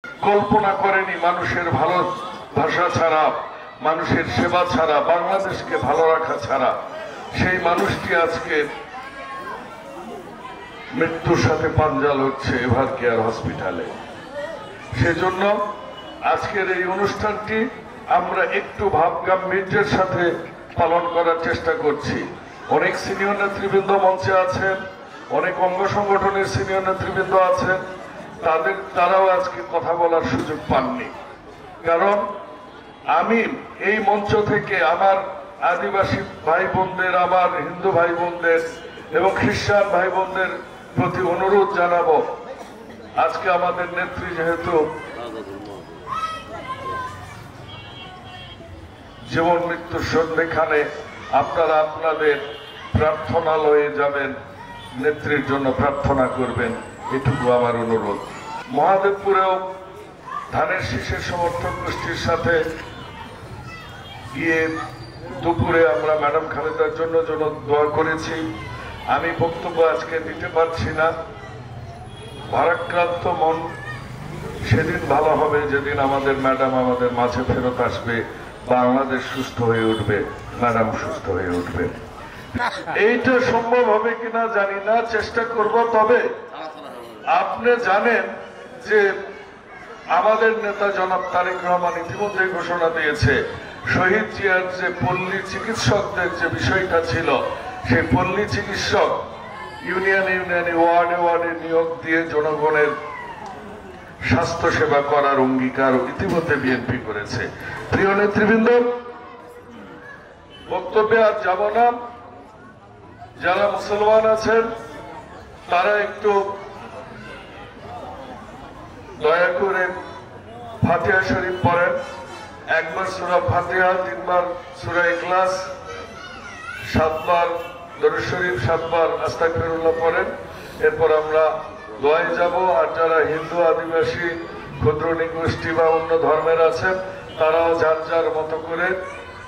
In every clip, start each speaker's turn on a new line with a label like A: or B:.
A: কল্পনা করেনি মানুষের ভালোবাসা ছাড়া, মানুষের সেবা ছাড়া, বাংলাদেশকে ভালো রাখা ছাড়া সেই মানুষটি আজকে মৃত্যুর সাথে পাঞ্জা লড়ছে এভার কেয়ার হসপিটালে। সেজন্য আজকের এই অনুষ্ঠানটি আমরা একটু ভাব গাম্ভীর্যের সাথে পালন করার চেষ্টা করছি। অনেক সিনিয়র নেতৃবৃন্দ মঞ্চে আছেন, অনেক অঙ্গ সংগঠনের সিনিয়র নেতৃবৃন্দ আছেন, তারাও আজকে কথা বলার সুযোগ পাননি। কারণ আমি এই মঞ্চ থেকে আমার আদিবাসী ভাই বোনদের, আমার হিন্দু ভাই বোনদের এবং খ্রিস্টান ভাই বোনদের প্রতি অনুরোধ জানাবো, আজকে আমাদের নেত্রী যেহেতু জীবন মৃত্যুর সন্ধিক্ষণে, আপনারা আপনাদের প্রার্থনালয়ে যাবেন, নেত্রীর জন্য প্রার্থনা করবেন, এটুকু আমার অনুরোধ। মহাদেবপুরেও ধানের শীষের সমর্থক গোষ্ঠীর সাথে গিয়ে দুপুরে আমরা ম্যাডাম খালেদার জন্য দোয়া করেছি। আমি বক্তব্য আজকে দিতে পারছি না, ভারাক্রান্ত মন সেদিন ভালো হবে যেদিন আমাদের ম্যাডাম আমাদের মাঝে ফেরত আসবে, বাংলাদেশ সুস্থ হয়ে উঠবে, ম্যাডাম সুস্থ হয়ে উঠবে। এইটা সম্ভব হবে কিনা জানি না, চেষ্টা করব। তবে আপনি জানেন যে আমাদের নেতা জনাব তারেক রহমান ইতিমধ্যে ঘোষণা দিয়েছে, শহীদ জিয়ার যে পল্লী চিকিৎসকদের যে বিষয়টা ছিল, সেই পল্লী চিকিৎসক ইউনিয়নে ওয়ার্ডে নিয়োগ দিয়ে জনগণের স্বাস্থ্য সেবা করার অঙ্গীকার ইতিমধ্যে বিএনপি করেছে। প্রিয় নেতৃবৃন্দ, বক্তব্যে আর যাব না। যারা মুসলমান আছেন তারা একটু দয়া করে ফাতিহা শরীফ পড়েন। একবার সূরা ফাতিহা, 3 বার সূরা ইখলাস, 7 বার দরুদ শরীফ, 7 বার আস্তাগফিরুল্লাহ পড়েন। এরপর আমরা দোয়ায় যাব। আর যারা হিন্দু, আদিবাসী, ক্ষুদ্র নৃগোষ্ঠী বা অন্য ধর্মের আছেন, তারাও যার যার মতো করে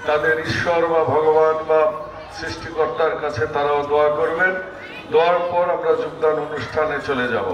A: তাদের ঈশ্বর বা ভগবান বা সৃষ্টিকর্তার কাছে তারাও দোয়া করবেন। দোয়ার পর আমরা যোগদান অনুষ্ঠানে চলে যাব।